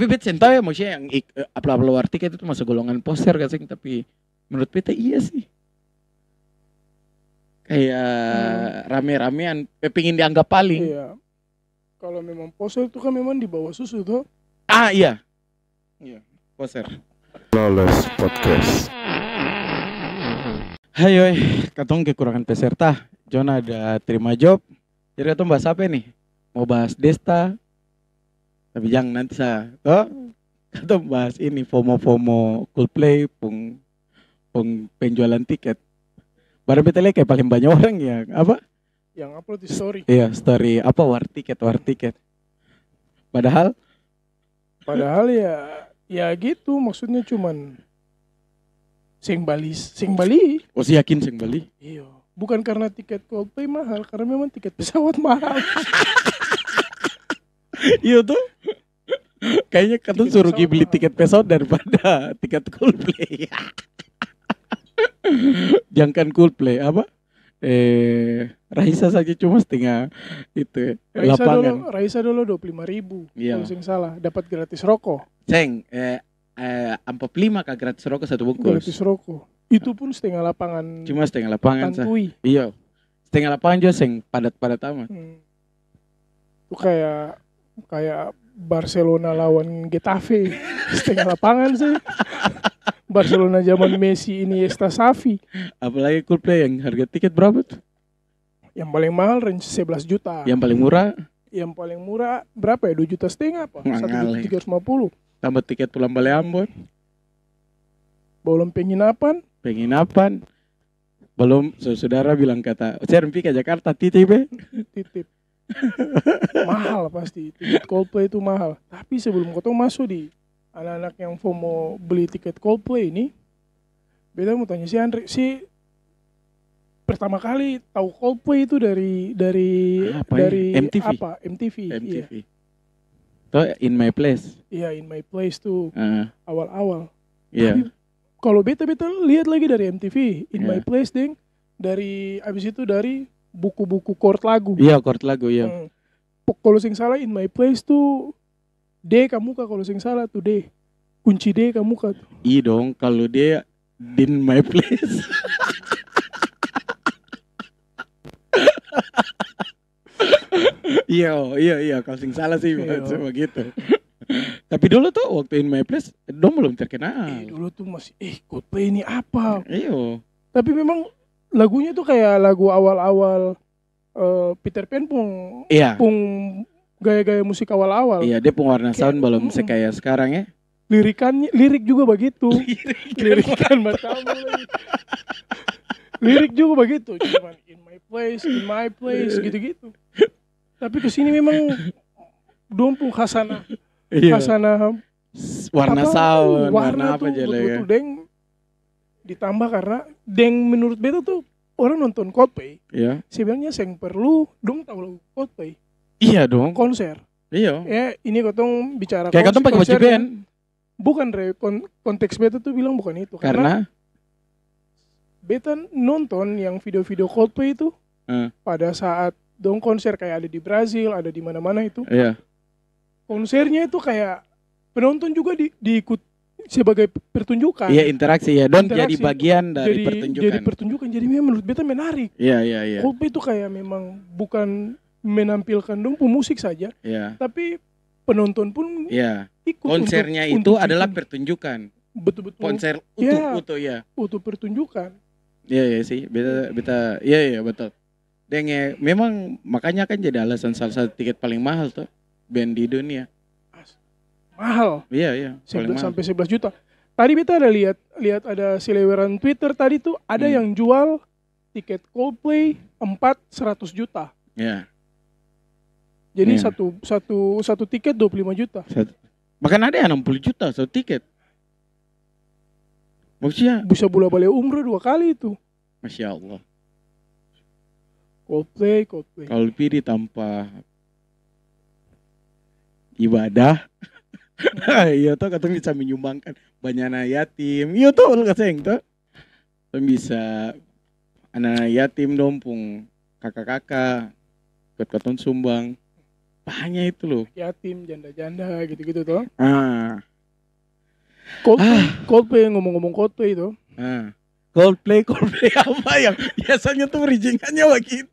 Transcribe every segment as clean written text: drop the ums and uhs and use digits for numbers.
Tapi bet sen tahu ya maksudnya yang upload tiket itu masuk golongan poser kan sing, tapi menurut beta iya sih. Kayak rame-ramean pengin dianggap paling. Iya. Kalau memang poser itu kan memang di bawah susu tuh. Iya. Iya, poser. Flawless Podcast. Hai katong kekurangan peserta. Jona ada terima job. Jadi katong bahas apa nih? Mau bahas Desta. Tapi jangan nanti katong bahas ini FOMO Coldplay pung penjualan tiket. Baru beta lihat kayak paling banyak orang yang apa? Yang upload di story. Iya, story apa war tiket. Padahal ya gitu, maksudnya cuman sing Bali. oh sih yakin sing Bali. Iya. Bukan karena tiket Coldplay mahal, karena memang tiket pesawat mahal. Iya tuh. Kayaknya katong suruh beli tiket pesawat daripada tiket Coldplay. Jangan Coldplay apa? Raisa saja cuma setengah itu lapangan. Raisa dulu 25.000. Iya. Kalau sing salah, dapat gratis rokok. Ceng, 45 kah gratis rokok satu bungkus. Gratis rokok. Itu pun setengah lapangan. Cuma setengah lapangan sah. Tantui. Iya. Setengah lapangan juga seng padat amat. Itu kayak Barcelona lawan Getafe. Setengah lapangan sih. Barcelona zaman Messi, Iniesta, Xavi. Apalagi Coldplay yang harga tiket berapa tuh? Yang paling mahal range 11 juta. Yang paling murah? Yang paling murah berapa ya? 2,5 juta apa? 1.350. Tambah tiket pulang balik Ambon. Belum penginapan. Belum saudara bilang kata, saya rempi ke Jakarta titip. Mahal pasti. Tiket Coldplay itu mahal. Tapi sebelum kau masuk di anak-anak yang FOMO beli tiket Coldplay ini, beta mau tanya si Andre, si pertama kali tahu Coldplay itu dari MTV. apa? MTV. Iya. Tuh In My Place. Iya, In My Place tuh awal-awal. Iya. Tapi kalau beta lihat lagi dari MTV, In My Place ding, dari abis itu dari buku-buku chord lagu. Iya, chord lagu ya. Kalau sing salah In My Place tuh D kamu kah, kalau sing salah tuh D. Kunci D kamu kah tuh. Iya dong, kalau dia In My Place. Iya, kalau sing salah sih begitu. Tapi dulu tuh waktu In My Place dong belum terkenal. Dulu tuh masih Coldplay ini apa? Iya. Tapi memang lagunya tuh kayak lagu awal-awal Peter Pan pung gaya-gaya musik awal-awal. Iya, dia pewarna sound belum sekaya sekarang ya. Lirik juga begitu. Lirikan macam lirik juga begitu, cuman in my place gitu-gitu. Tapi kesini memang dompung khasana warna sound, warna apa aja lah ya. Deng ditambah karena deng menurut beta tuh orang nonton Coldplay. Iya. Sebenarnya yang perlu dong tahu lagu Coldplay. Iya dong. Konser. Iya. Ya ini katong bicara kayak katong pakai baju band. Bukan konteks beta tuh bilang bukan itu. Karena beta nonton yang video-video Coldplay itu pada saat dong konser kayak ada di Brazil, ada di mana-mana itu. Iya. Konsernya itu kayak penonton juga diikut sebagai pertunjukan. Iya, interaksi ya. Don jadi bagian dari pertunjukan. Jadi pertunjukan. Jadi memang menurut beta menarik. Iya. Coldplay itu kayak memang bukan menampilkan dong pemusik saja, tapi penonton pun ikut. Konsernya itu adalah pertunjukan. Betul-betul. Konser utuh ya. Utuh pertunjukan. Iya sih, beta iya betul. Denge, memang makanya kan jadi alasan salah satu tiket paling mahal tuh band di dunia. Mahal. Iya. 11 sampai 11 juta. Tadi beta ada lihat ada seleweran Twitter tadi tuh ada yang jual tiket Coldplay 100 juta. Iya. Jadi satu tiket 25 juta. Bahkan ada yang 60 juta satu tiket. Maksudnya bisa bola balik umroh 2 kali itu. Masya Allah. Coldplay. Coldplay tanpa ibadah. Iya tuh katanya bisa menyumbangkan banyak anak yatim. Iya tuh lu kasih tuh. Bisa anak yatim dompung kakak-kakak ikut sumbang. Banyak itu loh. yatim, janda-janda gitu-gitu tuh. Ah, Coldplay ngomong-ngomong Coldplay itu. Coldplay apa yang biasanya tuh bridgingannya begitu.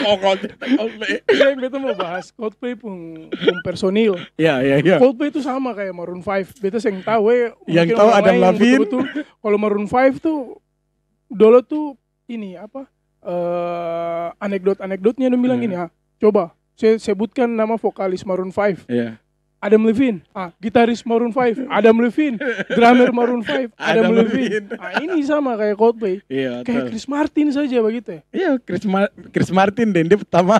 Coldplay. Saya beta mau bahas Coldplay pun personil. Ya. Coldplay itu sama kayak Maroon 5. Beta yang tahu Yang tahu Adam Levine. Betul. Kalau Maroon 5 tuh dulu tuh ini apa? Anekdotnya dia bilang ini coba saya sebutkan nama vokalis Maroon 5. Iya. Adam Levine, gitaris Maroon 5, Adam Levine, drummer Maroon 5, Adam Levine. Ini sama kayak Coldplay. Iya, kayak Chris Martin saja begitu ya. Iya, Chris Martin dan dia pertama.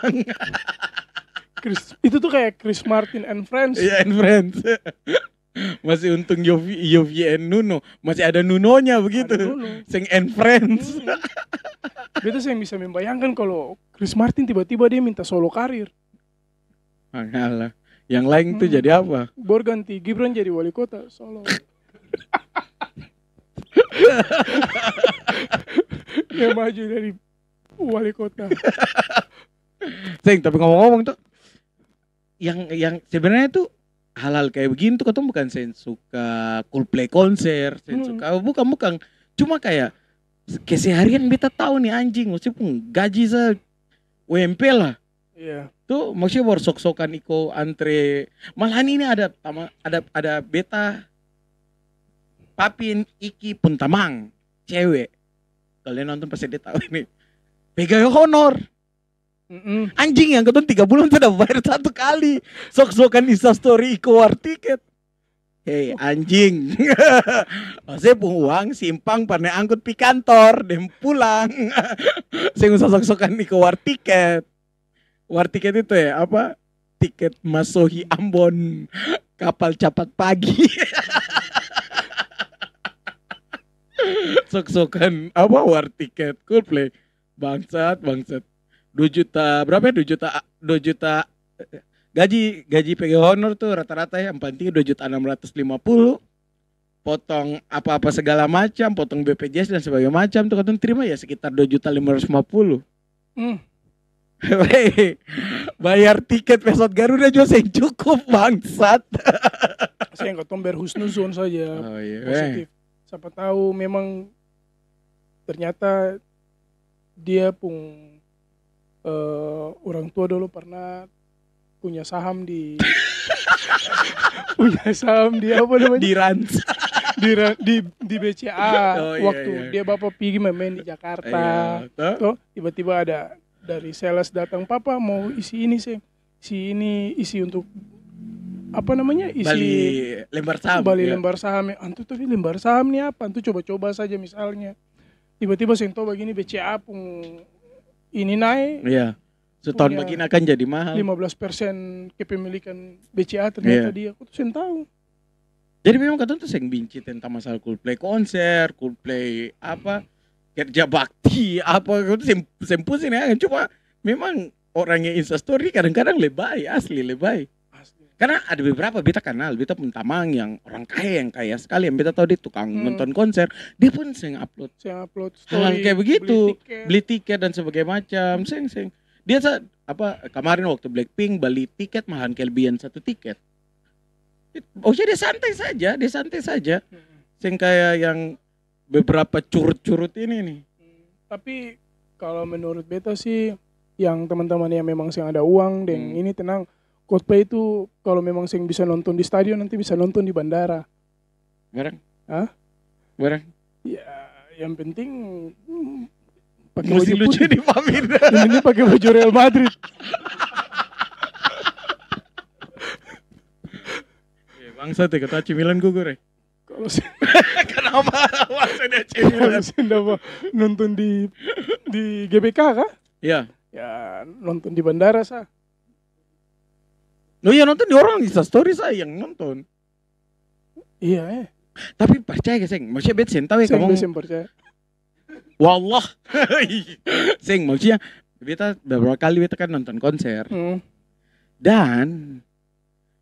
Itu tuh kayak Chris Martin and Friends. Iya, and Friends. Masih untung Yofi and Nuno, masih ada Nunonya begitu. Sing and Friends. Beta saya bisa membayangkan kalau Chris Martin tiba-tiba dia minta solo karir. Alah. Yang lain tuh jadi apa? Bor ganti Gibran jadi wali kota Solo. Dia maju dari wali kota. Tapi ngomong-ngomong tuh yang sebenarnya tuh hal-hal kayak begini tuh katong bukan saya suka Coldplay konser, saya suka bukan. Cuma kayak keseharian beta tahu nih anjing, meskipun gaji saya UMP lah. Iya. Tuh maksudnya baru sok-sokan iko antre. Malahan ini ada beta Papin Iki Puntamang cewek. Kalian nonton pasti dia tahu ini. Pegawai honor. Anjing yang ketemu 3 bulan sudah bayar 1 kali. Sok-sokan Insta story iko war tiket. Hei anjing. Saya pun uang simpang pernah angkut pi kantor dan pulang. Saya usah sok-sokan iko war tiket. War tiket itu ya apa? Tiket Masohi Ambon kapal cepat pagi. Sok-sokan apa war tiket Coldplay. Bangsat. 2 juta berapa ya? 2 juta gaji PG honor tuh rata-rata ya penting 2.650.000. Potong apa-apa segala macam, potong BPJS dan sebagainya macam tuh kan terima ya sekitar 2.550.000. Bayar tiket pesawat Garuda juga saya cukup bangsat. Saya nggak tomber husnuzon saja. Positif. Siapa tahu memang ternyata dia pun orang tua dulu pernah punya saham di apa namanya? Di Rans. di BCA waktu dia bapak pergi main di Jakarta. Toh tiba-tiba ada dari sales datang, papa mau isi ini isi untuk apa namanya, isi Bali lembar saham. Lembar saham. Antu tapi lembar saham nih apa? Antu coba-coba saja misalnya. Tiba-tiba sento begini BCA pun ini naik. Iya. Setahun begini akan jadi mahal. 15% kepemilikan BCA ternyata dia. Aku tuh tahu. Jadi memang katanya tuh sering binci tentang masalah Coldplay konser, Coldplay apa kerja bakti apa itu sempus ini ya. Cuma memang orangnya Instastory kadang-kadang lebay, asli lebay. Karena ada beberapa beta kenal, beta pun tamang yang orang kaya yang kaya sekali yang beta tahu dia tukang nonton konser, dia pun sering upload story, hal kayak begitu, beli tiket dan sebagainya macam, sering. Dia kemarin waktu Blackpink beli tiket malahan kelebihan 1 tiket. Dia santai saja. Sing kayak yang beberapa curut-curut ini nih. Tapi kalau menurut beta sih yang teman-teman yang memang sing ada uang dan ini tenang, Coldplay itu kalau memang sing bisa nonton di stadion nanti bisa nonton di bandara. Barang? Barang? Ya, yang penting pakai baju lucu di pamit. Ini pakai baju Real Madrid. Bangsa teh kata AC Milan gugur. Kalau kenapa maksudnya AC Milan? Kalau nonton di GBK kah? Iya. Ya nonton di bandara sah. Iya nonton di orang Instastory saya yang nonton. Iya Tapi percaya gak seng? Maksudnya bet sen tahu ya kamu. Saya percaya. Wallah. Seng maksudnya beta beberapa kali beta kan nonton konser. Dan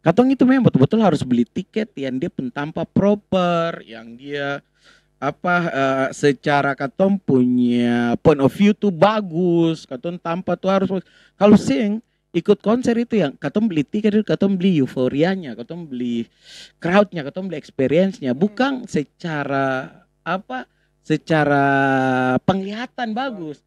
katong itu memang betul-betul harus beli tiket yang dia pentampa proper, yang dia secara katong punya point of view tuh bagus, katong tampa tuh harus. Kalau sing ikut konser itu yang katong beli tiket itu katong beli euforianya, katong beli crowdnya, katong beli experience-nya, bukan secara apa, secara penglihatan bagus.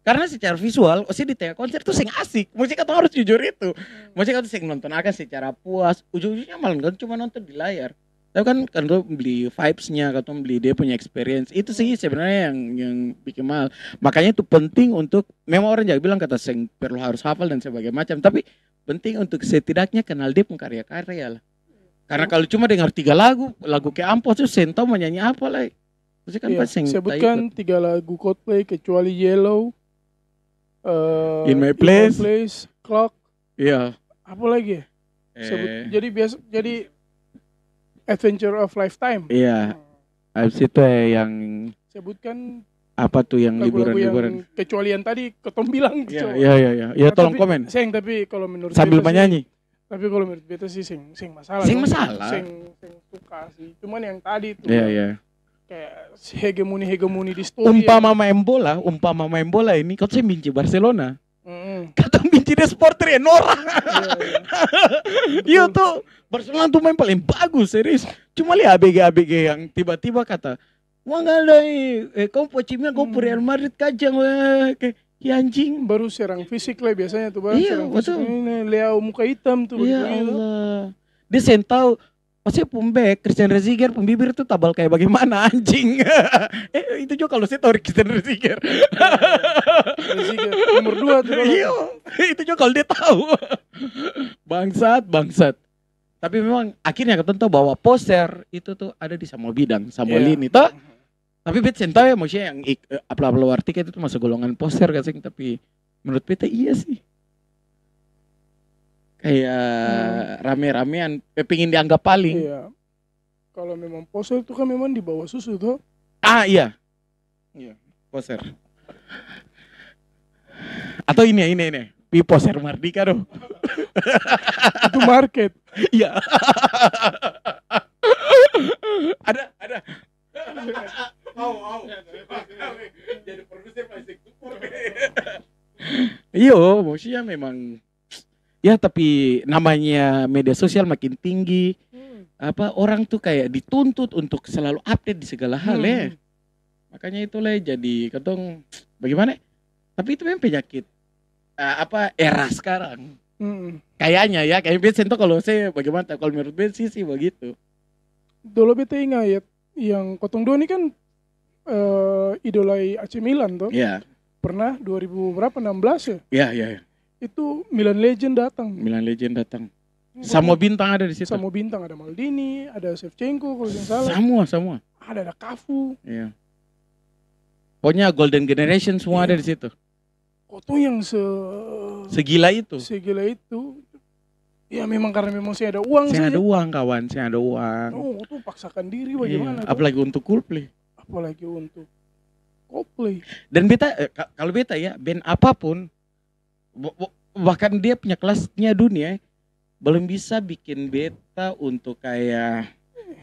Karena secara visual, di tengah konser tuh sing asik. Maksudnya katong harus jujur itu. Maksudnya katong sing nonton akan secara puas. Ujung-ujungnya malah kan cuma nonton di layar. Tapi kan katong beli vibes-nya, katong beli dia punya experience. Itu sih sebenarnya yang bikin mahal. Makanya itu penting untuk, memang orang jangan bilang kata sing perlu harus hafal dan sebagainya macam, tapi penting untuk setidaknya kenal dia pun karya-karya lah. Karena kalau cuma dengar 3 lagu kayak Ampos tuh sen tahu mau nyanyi apa lah. Terus kan pas sing sebutkan 3 lagu Coldplay kecuali Yellow, In My Place, Clock. Iya. Apa lagi? Sebut, jadi Adventure of Lifetime. Iya. Habis itu yang sebutkan apa tuh yang liburan-liburan. Kecuali yang tadi ketong bilang. Iya. Ya tolong komen. Tapi kalau menurut sambil menyanyi. Tapi kalau menurut beta sih sing masalah. Sing masalah. Sing suka sih. Cuman yang tadi tuh. Iya. Kayak hegemoni di story. Umpama main bola ini kau sih benci Barcelona. Kata benci dia supporter Nora. Iya tuh Barcelona tuh main paling bagus serius. Cuma lihat ABG yang tiba-tiba kata, "Wah ngalai, kau pocimnya kau Real Madrid kajang kayak anjing." Baru serang fisik lah biasanya tuh, Bang. Iya, betul. Ini Leo muka hitam tuh. Ya Allah. Dia sentau pasti pembek Christian Rüdiger pembibir tuh tabal kayak bagaimana anjing. Itu juga kalau saya tahu Christian Rüdiger. Rüdiger nomor 2 tuh. Iya, itu juga kalau dia tahu. Bangsat. Tapi memang akhirnya kita tahu bahwa poster itu tuh ada di semua bidang, semua lini toh. Tapi bet sentau ya maksudnya yang upload artikel itu masuk golongan poster kan sing, tapi menurut beta iya sih. Kayak rame-ramean pengin dianggap paling. Iya. Kalau memang poster itu kan memang di bawah susu tuh. Iya, poster. Atau ini. Poster Mardika dong. Itu market. Iya. Ada. Mau. Jadi produser pasti support. Iya, maksudnya memang. Ya tapi namanya media sosial makin tinggi. Apa orang tuh kayak dituntut untuk selalu update di segala hal ya. Makanya itulah jadi katong bagaimana? Tapi itu memang penyakit era sekarang. Kayaknya ya, kayak biasa kalau saya bagaimana kalau menurut beta sih begitu. Dulu beta ingat yang Kotong Dua ini kan idolai AC Milan tuh. Iya. Pernah 2016 ya? Iya. Itu Milan Legend datang. Semua bintang ada di situ. Semua bintang, ada Maldini, ada Shevchenko kalau tidak salah. Semua. Ada Cafu. Iya. Pokoknya Golden Generation semua ada di situ. Kotong yang segila itu. Ya memang karena memang saya ada uang saja. Saya ada uang kawan, saya ada uang. Oh, tuh paksakan diri bagaimana? Iya. Apalagi untuk Coldplay. Dan beta kalau beta ya band apapun bahkan dia punya kelasnya dunia belum bisa bikin beta untuk kayak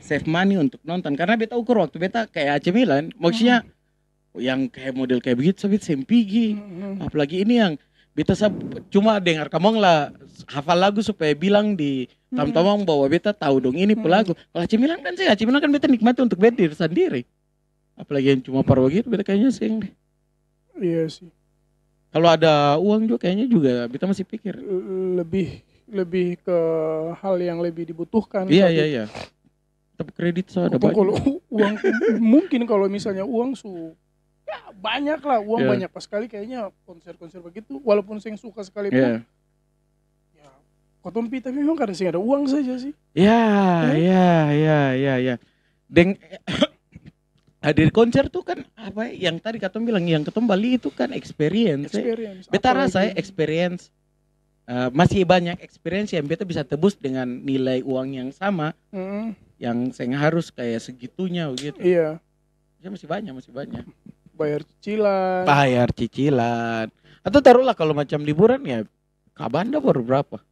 save money untuk nonton karena beta ukur waktu beta kayak AC Milan maksudnya yang kayak model kayak begitu sabit sempigi apalagi ini yang beta cuma dengar kamong lah hafal lagu supaya bilang di tam-tamang bahwa beta tahu dong ini pelagu. Kalau AC Milan kan beta nikmati untuk beta diri sendiri apalagi yang cuma paruh gitu beta kayaknya sing deh. Iya sih. Kalau ada uang juga kayaknya juga beta masih pikir lebih ke hal yang lebih dibutuhkan. Iya. Tapi kredit ada banyak. Kalau uang mungkin kalau misalnya uang ya banyak lah uang banyak pas sekali kayaknya konser-konser begitu walaupun saya suka sekali pun. Ya, Kotompi tapi memang karena sih ada uang saja sih. Iya. Hadir konser tuh kan apa yang tadi Katom bilang yang Katom Bali itu kan experience. Beta rasa experience masih banyak experience yang beta bisa tebus dengan nilai uang yang sama. Yang saya harus kayak segitunya gitu. Iya. Ya masih banyak. Bayar cicilan. Atau taruhlah kalau macam liburan ya Kabanda baru berapa?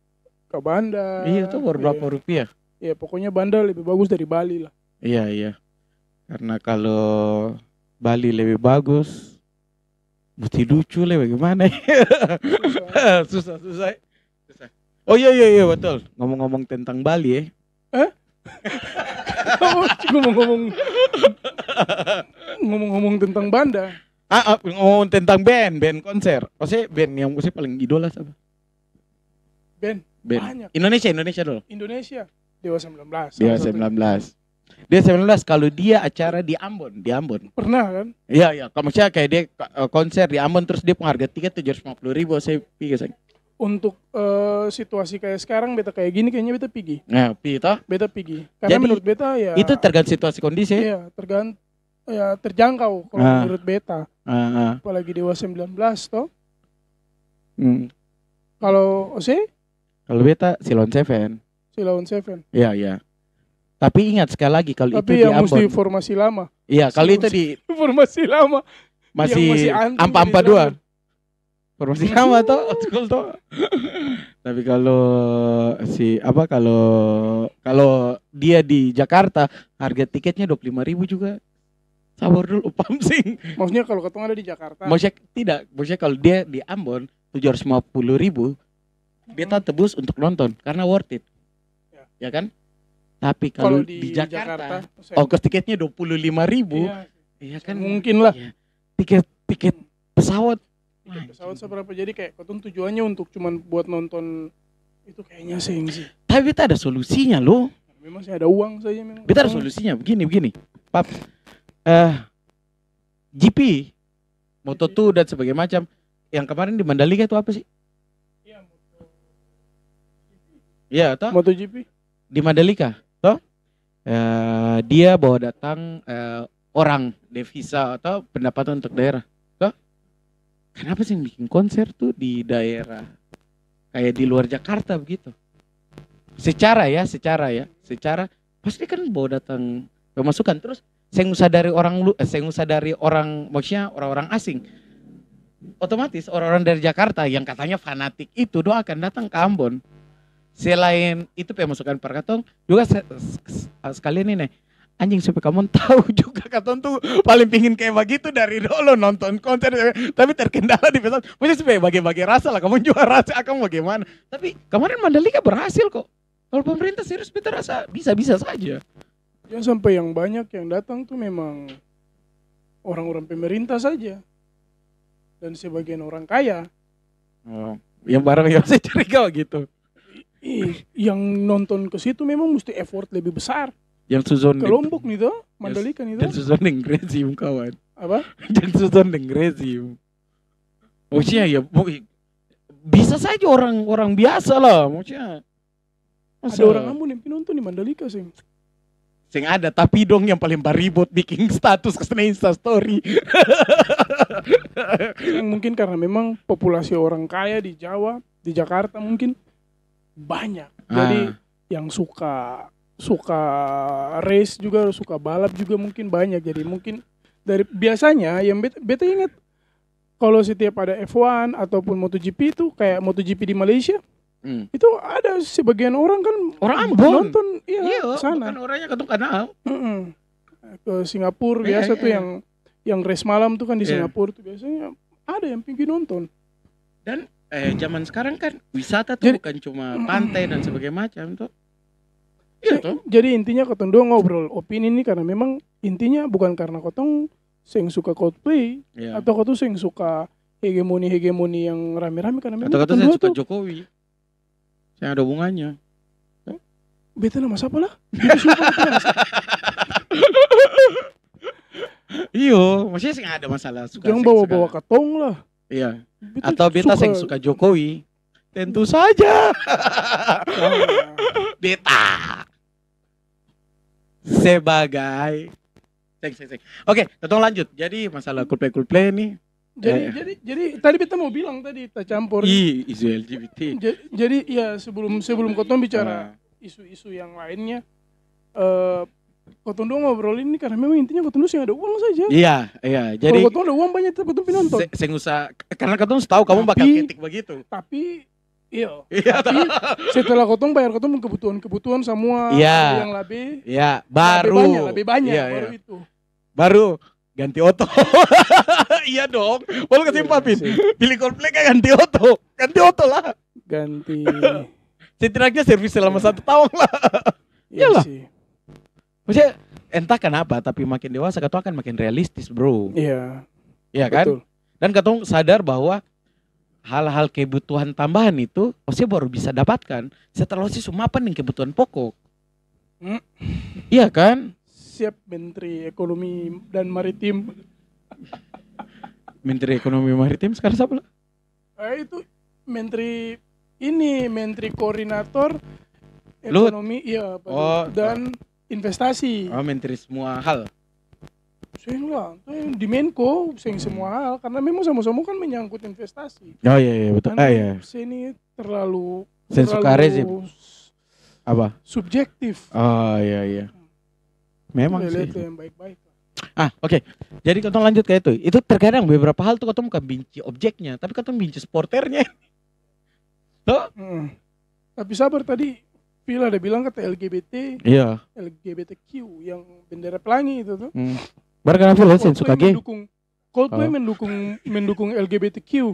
Iya itu baru berapa rupiah? Iya pokoknya Banda lebih bagus dari Bali lah. Iya. Karena kalau Bali lebih bagus, mesti lucu lah bagaimana? Susah. Oh iya betul. Ngomong-ngomong tentang Bali ya. Ngomong-ngomong tentang Banda. Ngomong tentang band konser. Maksudnya band yang musik paling idola siapa? Band. Band. Banyak. Indonesia dulu. Indonesia. Dewa 19. Dewa 19. Dia 19 kalau dia acara di Ambon. Pernah kan? Iya. Kalau maksudnya kayak dia konser di Ambon terus dia pengharga tiket 750.000 saya pikir. Untuk situasi kayak sekarang beta kayak gini kayaknya beta pergi. Nah, toh? Beta pergi. Karena Jadi, menurut beta ya itu tergantung situasi kondisi. Iya, terjangkau kalau menurut beta. Apalagi Dewa 19 toh. Kalau Kalau beta Silon Seven. Iya. Tapi ingat sekali lagi kalau itu di Ambon. Tapi yang mesti formasi lama. Iya, kalau itu di formasi lama. masih ampa 2. Formasi lama toh, old school toh. Tapi kalau kalau dia di Jakarta harga tiketnya 25.000 juga. Sabar dulu pamsing. Maksudnya kalau ketemu ada di Jakarta. Maksudnya kalau dia di Ambon 750.000 beta tebus untuk nonton karena worth it. Ya kan? Tapi kalau di Jakarta ongkos tiketnya 25.000. Iya kan? Mungkin lah. Ya. Tiket pesawat. Tiket pesawat seberapa? Jadi kayak ketemu tujuannya untuk cuman buat nonton itu kayaknya sih. Tapi beta ada solusinya loh. Memang sih ada uang saja memang. Beta ada solusinya begini. Pap. GP Moto2 dan sebagainya macam. Yang kemarin di Mandalika itu apa sih? Iya, toh? MotoGP di Mandalika, toh? Dia bawa datang orang devisa atau pendapatan untuk daerah, toh? Kenapa sih bikin konser tuh di daerah kayak di luar Jakarta begitu? Secara pasti kan bawa datang pemasukan terus. Saya usah dari orang maksudnya orang-orang asing. Otomatis orang-orang dari Jakarta yang katanya fanatik itu akan datang ke Ambon. Selain itu pemasukan per katong juga sekalian ini anjing supaya kamu tahu juga katong tuh paling pingin kayak begitu dari dulu nonton konser tapi terkendala di pesawat. Maksudnya supaya bagi-bagi rasa lah kamu jual rasa kamu bagaimana. Tapi kemarin Mandalika berhasil kok. Kalau pemerintah serius beta rasa bisa saja. Ya sampai yang banyak yang datang tuh memang orang-orang pemerintah saja dan sebagian orang kaya. Oh, yang barang yang saya curiga gitu. Yang nonton ke situ memang mesti effort lebih besar. Yang Suzon ke Lombok nih toh, Mandalika nih toh. Dan Suzon yang rezim kawan. Apa? Dan Suzon yang rezim. Maksudnya ya bisa saja orang biasa lah, maksudnya. Ada orang Ambon yang nonton di Mandalika sih. Sing ada tapi dong yang paling baribot bikin status ke Insta story. Mungkin karena memang populasi orang kaya di Jawa, di Jakarta mungkin banyak. Jadi yang suka race juga, suka balap juga mungkin banyak. Jadi mungkin dari biasanya yang beta ingat kalau setiap ada F1 ataupun MotoGP itu kayak MotoGP di Malaysia. Itu ada sebagian orang kan Ambon nonton sana. Bukan orangnya ketemu kanal. Ke Singapura biasa tuh yang race malam tuh kan di Singapura tuh biasanya ada yang pergi nonton. Dan zaman sekarang kan wisata tuh bukan cuma pantai dan sebagainya macam tuh. Iya tuh. Jadi intinya ketong dua ngobrol opini ini karena memang intinya bukan karena ketong sing suka Coldplay atau ketong sing suka hegemoni yang rame-rame karena memang atau ketong suka Jokowi. Yang ada hubungannya. Beta nama siapa lah? Iyo, maksudnya sih ada masalah suka. Jangan bawa-bawa katong lah. Iya. Atau beta yang suka Jokowi. Tentu saja. Beta sebagai Oke, kita lanjut. Jadi masalah Coldplay nih. Jadi tadi beta mau bilang tadi tak campur. Isu LGBT. Jadi ya sebelum kotong bicara isu-isu yang lainnya, kotong dong ngobrol ini karena memang intinya kotong sih ada uang saja. Iya. Jadi kalau kotong ada uang banyak tetap kotong nonton. Karena kotong tahu kamu bakal ketik begitu. Tapi tapi setelah kotong bayar kotong kebutuhan semua yang lebih. Iya, lebih banyak baru itu. Baru ganti oto. Iya dong. Boleh kasih papin. Pilih Coldplay kan ganti oto lah. Ganti Setidaknya servis selama 1 tahun lah. Iya Iyalah. sih. Maksudnya entah kenapa tapi makin dewasa katong akan makin realistis, bro. Iya. Iya kan? Betul. Dan katong sadar bahwa hal-hal kebutuhan tambahan itu Ose baru bisa dapatkan setelah Ose sumapan yang kebutuhan pokok. Iya kan? Siap Menteri Ekonomi dan Maritim. Menteri Ekonomi Maritim sekarang siapa lah? Itu Menteri Koordinator Lut. Ekonomi, iya, Oh, dan Investasi. Oh, menteri semua hal. Sayang lah, itu di Menko, sayang semua hal, karena memang sama-sama kan menyangkut investasi. Oh iya betul. Iya. Sini terlalu Sensuka rezim. Apa? Subjektif. Oh iya. Memang sih. Lihat yang baik-baik. Oke. Jadi katong lanjut ke itu. Itu terkadang beberapa hal tuh katong bukan benci objeknya, tapi katong benci supporternya. Tuh. Tapi sabar tadi, Phil ada bilang kata LGBT, Iya. LGBTQ yang bendera pelangi itu tuh. Barang apa lo suka gay? Coldplay mendukung LGBTQ,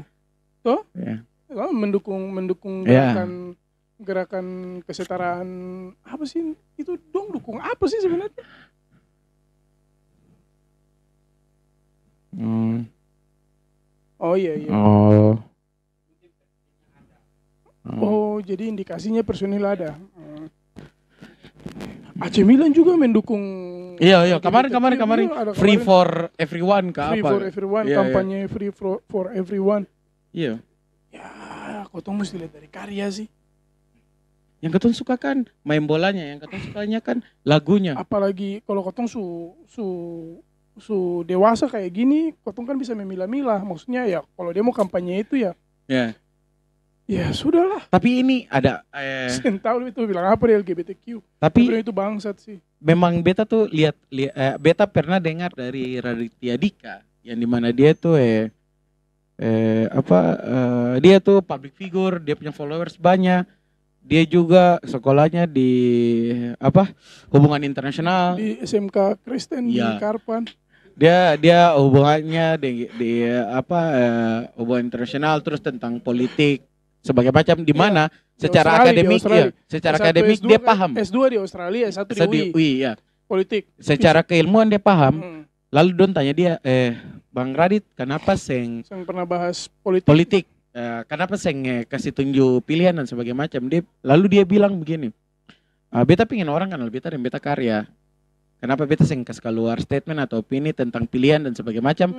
toh? Iya. Mendukung Iya. gerakan kesetaraan apa sih itu dong, dukung apa sih sebenarnya? Oh iya. Oh, jadi indikasinya personil ada. AC Milan juga mendukung. Iya. Kemarin free for everyone Free for everyone, kampanye free for everyone. Iya. Ya, kau tuh mesti lihat dari karya sih. Yang katong suka kan main bolanya, yang katong sukanya kan lagunya. Apalagi kalau kotong su dewasa kayak gini, kotong kan bisa memilah-milah. Maksudnya ya kalau dia mau kampanye itu ya. Ya. Ya sudahlah. Tapi ini ada Sen tahu itu bilang apa dia LGBTQ. tapi itu bangsat sih. memang beta tuh beta pernah dengar dari Raditya Dika yang dimana dia tuh dia tuh public figure, dia punya followers banyak. Dia juga sekolahnya di hubungan internasional Di SMK Kristen di Karpan. Dia hubungannya di hubungan internasional, terus tentang politik sebagai macam di mana secara akademik secara akademik dia paham. S2 di Australia, S1 di UI. Ya. Politik. Secara keilmuan dia paham. Lalu Don tanya dia, Bang Radit, kenapa seng pernah bahas politik? Kenapa seng kasih tunjuk pilihan dan sebagainya macam? Lalu dia bilang begini, beta pingin orang kenal beta dan beta karya. Kenapa beta seng kasih keluar statement atau opini tentang pilihan dan sebagainya macam?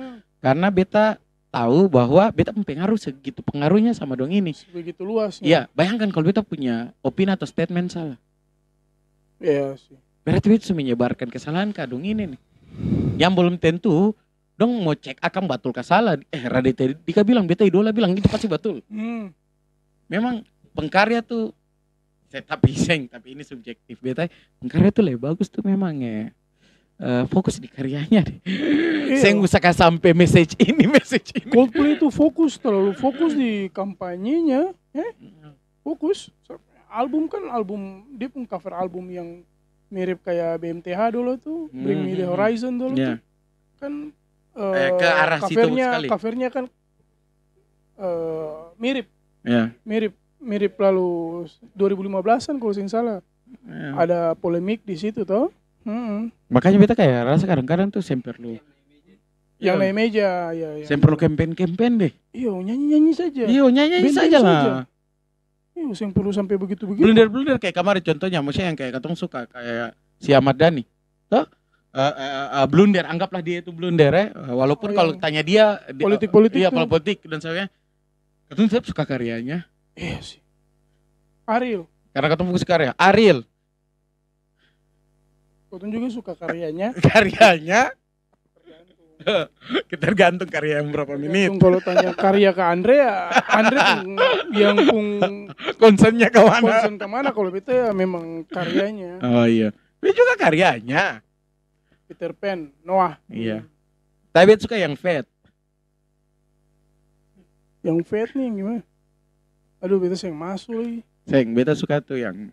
Karena beta tahu bahwa beta pengaruh segitu pengaruhnya sama dong ini. Begitu luasnya. Iya, bayangkan kalau beta punya opini atau statement salah. Iya sih. Berarti beta menyebarkan kesalahan ke dong ini nih. Yang belum tentu dong mau cek akan betul ke salah. Raditya Dika bilang, beta idola bilang itu pasti betul. Memang pengkarya tuh tapi ini subjektif beta. Pengkarya tuh lebih bagus tuh memang fokus di karyanya deh. Saya usah sampai message ini. Coldplay itu terlalu fokus di kampanyenya, fokus. Album dia pun cover album yang mirip kayak BMTH dulu tuh, Bring Me The Horizon dulu tuh. Kan ke arah situ sekali. Covernya kan mirip. Ya. Mirip lalu 2015-an kalau saya salah. Ya. Ada polemik di situ toh. Makanya beta kayak rasa kadang-kadang tuh sem perlu yang naik meja ya. Sem perlu campaign deh. Iya, nyanyi saja. Iya, nyanyi saja lah. Iya, yang perlu sampai begitu. Blunder kayak kemarin contohnya, maksudnya yang kayak katong suka kayak si Ahmad Dhani. Toh? Blunder, anggaplah dia itu blunder walaupun kalau tanya dia politik. Iya, kalau politik dan sebagainya. Katong tetap suka karyanya. Iya sih. Ariel. Karena katong fokus karya. Ariel. Katong juga suka karyanya. Tergantung karya yang berapa menit. Kalau tanya karya ke Andre yang konsennya kemana? Konsen kemana? Kalau beta ya memang karyanya. Oh iya. Dia juga karyanya. Peter Pan, Noah. Iya. Tapi beta suka yang Fate. Yang Fate nih gimana? Aduh, beta yang masuk lagi. Beta suka tuh yang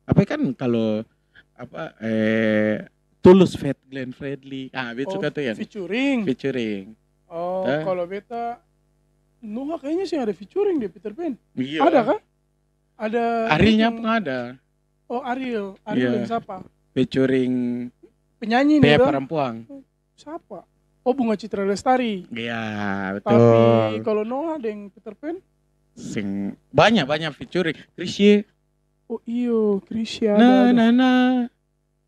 kan kalau Tulus Fate Glenn Fredly. Beta suka tuh yang featuring. Oh, kalau beta Noah kayaknya sih ada featuring di Peter Pan. Iya. Ada kah? Ada Arielnya yang- pun ada. Oh Ariel Iya. yang siapa? Featuring Penyanyi P nih tuh. perempuan. Siapa? Oh Bunga Citra Lestari. Iya, Tapi betul. kalau Noah ada yang Peter Pan. Sing banyak featuring. Krisye. Oh iyo, Krisya Na ada. na na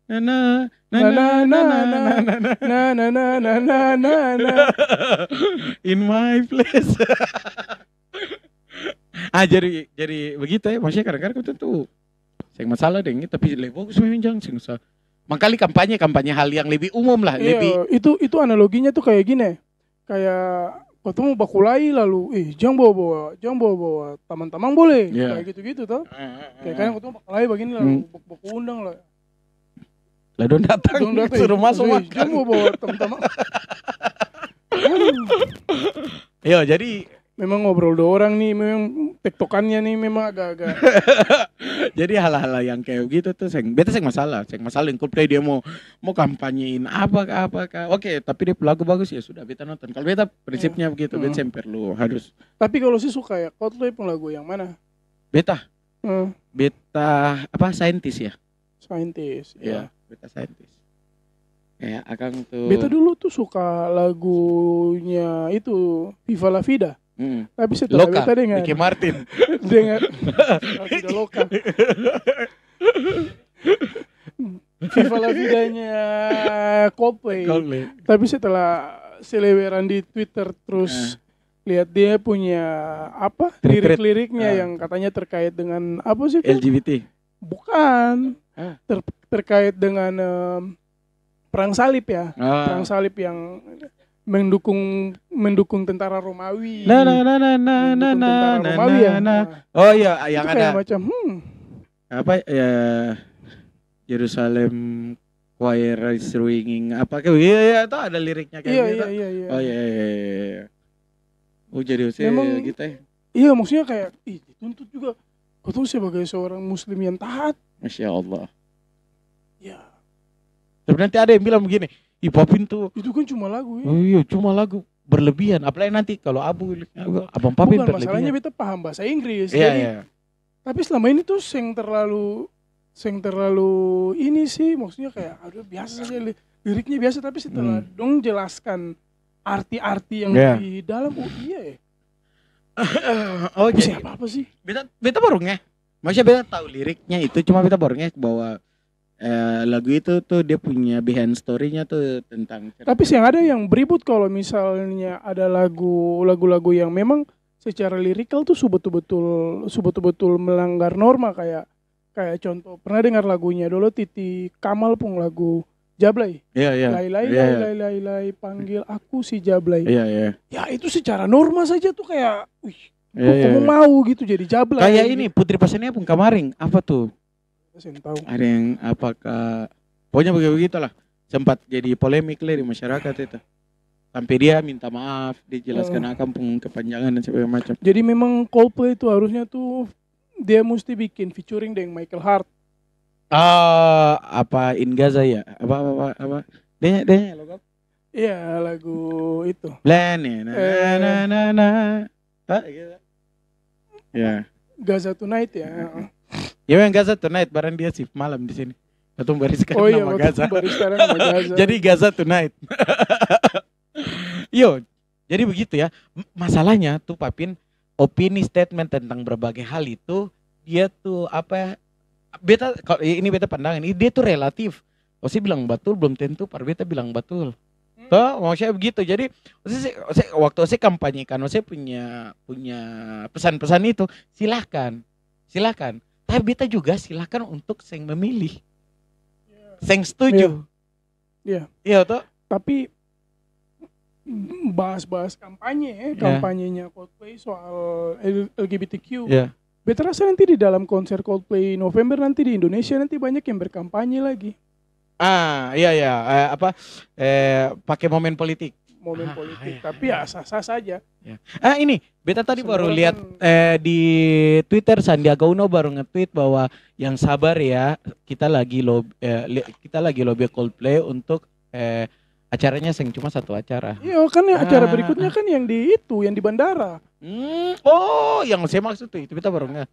na na na Na, na na, na na, na na na. Na. In my place. jadi begitu ya. Maksudnya kadang-kadang kita tuh sing masalah deh, tapi lebih bagus memang jangan sing usah. Makali kampanye hal yang lebih umum lah, lebih Iya, itu analoginya tuh kayak gini. Kayak ketemu bakulai lalu, jangan bawa teman-teman boleh. Iya. Kayak gitu-gitu tuh. Kayak kan ketemu bakulai begini lalu baku undang lah. lah don datang, Dong datang, suruh masuk maksudnya, makan. jangan bawa teman-teman. Yo, jadi Memang ngobrol dua orang nih, memang tektokannya nih memang agak-agak. jadi hal-hal yang kayak gitu tuh beta masalah yang Coldplay dia mau kampanyein apa. Oke, tapi dia lagu bagus ya sudah beta nonton. Kalau beta prinsipnya begitu, beta perlu harus. Tapi kalau sih suka ya Coldplay pun lagu yang mana? Beta Hmm, apa Scientist ya? Scientist. Iya, beta Scientist. Kayak akang tuh. Beta dulu tuh suka lagunya itu Viva La Vida. Tapi setelah Loka, beta dengar Ricky Martin. La Vida Loca. Viva La Vidanya Coldplay. Tapi setelah seleweran di Twitter terus lihat dia punya apa lirik-liriknya yang katanya terkait dengan apa sih? LGBT. Bukan. Terkait dengan perang salib ya. Perang salib yang mendukung tentara Romawi. Romawi ya. Oh iya, yang itu ada kayak macam apa ya, Jerusalem choir is ringing apa kayak iya itu ada liriknya kayak gitu. Iya. Oh iya. Oh jadi Memang- gitu ya. Iya maksudnya kayak dituntut juga. Kau tuh sebagai seorang muslim yang taat. Masya Allah. Ya, Tapi nanti ada yang bilang begini, hip hopin tuh itu kan cuma lagu ya. oh iya cuma lagu berlebihan. Apalagi nanti kalau abang papin Bukan masalahnya berlebihan. beta paham bahasa Inggris. Iya Jadi, iya. tapi selama ini tuh yang terlalu ini sih maksudnya kayak aduh biasa saja liriknya biasa tapi setelah dong jelaskan arti-arti yang Iya. di dalam iya ya. Oh Bisa jadi apa sih? beta baru nge. Maksudnya beta tahu liriknya itu cuma beta baru nge bahwa lagu itu tuh dia punya behind story-nya tuh tentang Tapi sih yang ada yang beribut kalau misalnya ada lagu-lagu yang memang secara lirikal tuh betul-betul melanggar norma kayak contoh pernah dengar lagunya dulu Titi Kamal pun lagu Jablay. Iya. Lai panggil aku si Jablay. Iya. Ya itu secara norma saja tuh kayak wih, Iya. kamu mau gitu jadi Jablay. Kayak ini Putri Pasania pun kemarin apa tuh? Saya tahu. Ada yang apakah pokoknya begitulah sempat jadi polemik lah di masyarakat itu. Sampai dia minta maaf, dijelaskan akan pun kepanjangan dan segala macam. Jadi memang Coldplay itu harusnya tuh dia mesti bikin featuring dengan Michael Hart. Apa In Gaza ya? Apa? Dia logo. Iya lagu itu. Na. Gitu. Ya. Gaza Tonight ya. Ya yang Gaza Tonight barang dia shift malam di sini. Atau bariskan Oh iya, nama Gaza. baru sekarang nama Gaza. Jadi Gaza Tonight. Yo, jadi begitu ya. Masalahnya tuh Papin, opini statement tentang berbagai hal itu dia tuh apa ya? Kalau ini beta pandangan ini dia tuh relatif. Osi bilang betul belum tentu Parbeta bilang betul. Tuh, maksudnya begitu. Jadi waktu Osi kampanyekan Osi punya pesan-pesan itu, silakan. Tapi beta juga silakan untuk sing memilih. Sing setuju. Iya. Iya toh. Tapi bahas kampanye kampanyenya Coldplay soal LGBTQ. Iya. Beta rasa nanti di dalam konser Coldplay November nanti di Indonesia nanti banyak yang berkampanye lagi. Iya. Pakai momen politik. Politik. Tapi ya sah-sah saja. Ya. Ini beta tadi baru Semua lihat di Twitter Sandiaga Uno baru nge-tweet bahwa yang sabar ya, kita lagi lobby Coldplay untuk acaranya cuma satu acara. Iya kan acara berikutnya kan yang di bandara. Oh, yang saya maksud tuh itu beta baru nge.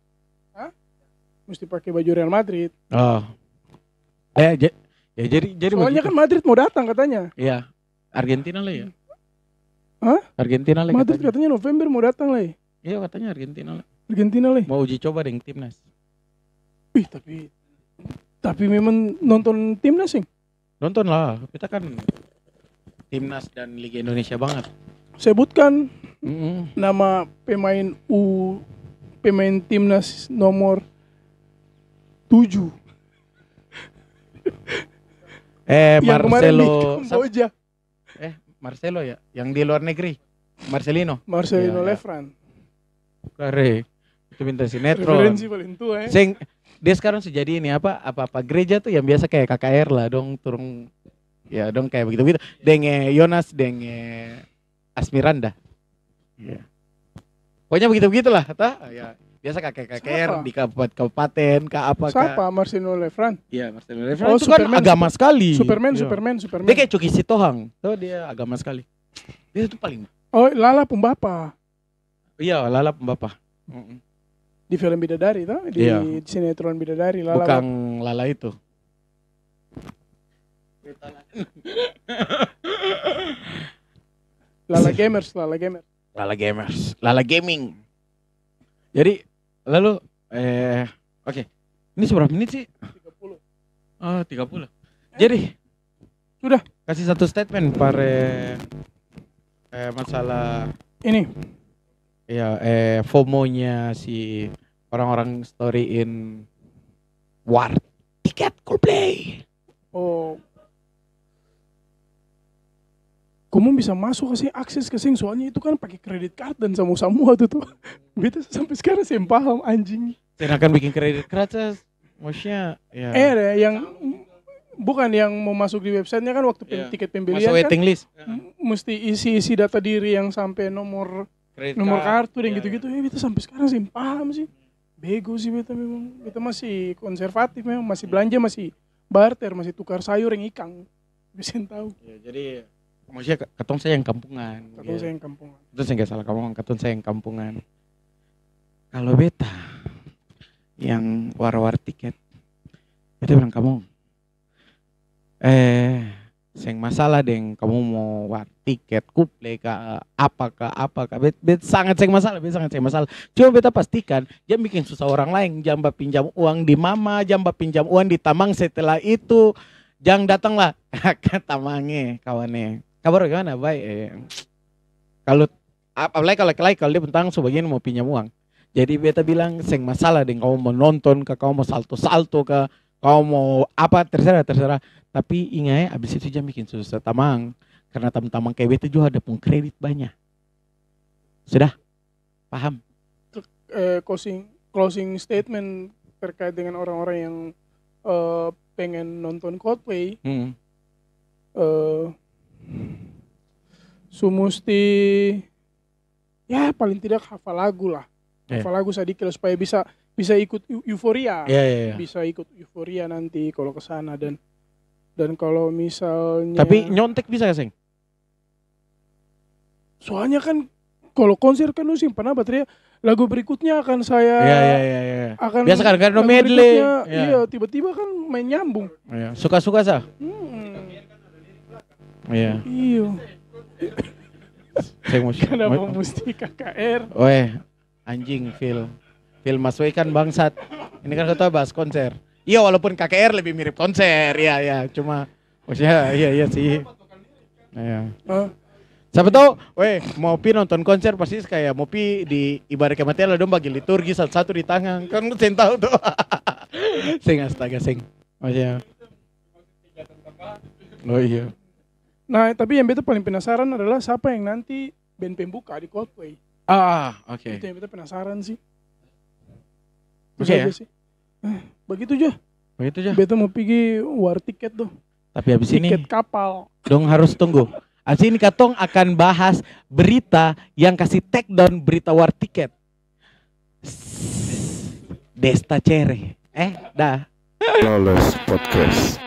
Hah? mesti pakai baju Real Madrid. Oh. Jadi Soalnya kan Madrid mau datang katanya. Iya. Argentina lah ya. Hah? Argentina lah Madrid katanya November mau datang lah. Iya katanya Argentina lah. Argentina lah. Mau uji coba dengan timnas. Ih, tapi memang nonton timnas sih. Nonton lah. Kita kan timnas dan Liga Indonesia banget. Sebutkan nama pemain timnas nomor 7. Yang kemarin di Kamboja. Marcelo ya, yang di luar negeri. Marcelino Ya. Lefran. Kare. Itu minta sinetron. Referensi paling tua ya. Dia sekarang sejadi ini apa gereja tuh yang biasa kayak KKR lah dong turun ya dong kayak begitu denge Yonas denge Asmiranda. Iya. Pokoknya begitu-begitulah ya. Biasa KKR di kabupaten Siapa? Marcelino Lefran. Iya, Marcelino Lefran itu kan agama sekali. Superman. Dia kayak Coki Sitohang. Tuh dia agama sekali. Dia tuh paling. Oh, Lala Pembapa. Iya, Lala Pembapa. Di film Bidadari tuh, di sinetron Bidadari Lala. Bukan Lala itu. Lala Gamers. Lala Gaming. Jadi lalu oke. Ini seberapa menit sih? 30. Oh, 30. Jadi sudah kasih satu statement pare masalah ini. Ya, FOMO-nya si orang-orang storyin war tiket Coldplay. Oh. Kamu bisa masuk ke sini, akses ke sini, soalnya itu kan pakai kredit card dan semua tuh. Beta sampai sekarang saya paham anjing. Saya akan bikin kredit card, maksudnya ya. Yang bukan yang mau masuk di websitenya kan waktu tiket pembelian masuk waiting kan, list. Mesti isi data diri yang sampai nomor kartu dan gitu-gitu. Beta sampai sekarang sih paham sih. Bego sih beta memang. Beta masih konservatif memang, masih belanja, masih barter, masih tukar sayur yang ikan. Bisa tahu. Ya, jadi maksudnya ketong saya yang kampungan. Saya yang kampungan. Itu saya nggak salah kamu, ketong saya yang kampungan. Kalau beta yang war-war tiket, beta bilang kamu, seng masalah deng kamu mau war tiket, kuple apakah, beta sangat seng masalah. Cuma beta pastikan, jangan bikin susah orang lain, jangan pinjam uang di mama, jangan pinjam uang di tamang setelah itu, jangan datanglah ke tamangnya kawannya. Kabar gimana? Baik. Apalagi kalau dia bentang sebagian mau pinjam uang. Jadi beta bilang seng masalah deh kamu mau nonton ke, kamu mau salto ke, kamu mau apa terserah. Tapi ingat abis itu jangan bikin susah tamang. Karena tamang kayak beta juga ada pun kredit banyak. Sudah? Paham? Closing statement terkait dengan orang-orang yang pengen nonton Coldplay. Mesti ya paling tidak hafal lagu lah. Hafal lagu sedikit supaya bisa ikut euforia. Bisa ikut euforia nanti kalau ke sana dan kalau misalnya. Tapi nyontek bisa gak, Seng? Soalnya kan kalau konser kan lu simpan apa teriak lagu berikutnya akan saya akan biasa kan medley. Iya, tiba-tiba kan main nyambung. Iya, suka-suka sah. Iya. Kenapa mesti KKR? Anjing Phil Mas Wei kan bangsat. Ini kan kita bahas konser. Iya, walaupun KKR lebih mirip konser, ya. Cuma maksudnya iya sih. Iya. Siapa tahu, mau pi nonton konser pasti kayak mau pi di ibarat kematian lah dong bagi liturgi satu-satu di tangan. Kan saya tahu tuh. Sing astaga sing. Maksudnya. Oh iya. Nah, tapi yang beta paling penasaran adalah siapa yang nanti band pembuka di Coldplay. Oke. Itu yang beta penasaran sih. Oke ya? Sih. Begitu aja. Beta mau pergi war tiket tuh. Tapi habis ini tiket kapal. Dong harus tunggu. Habis ini Katong akan bahas berita yang kasih take down berita war tiket. Desta Cere. Dah. Flawless Podcast.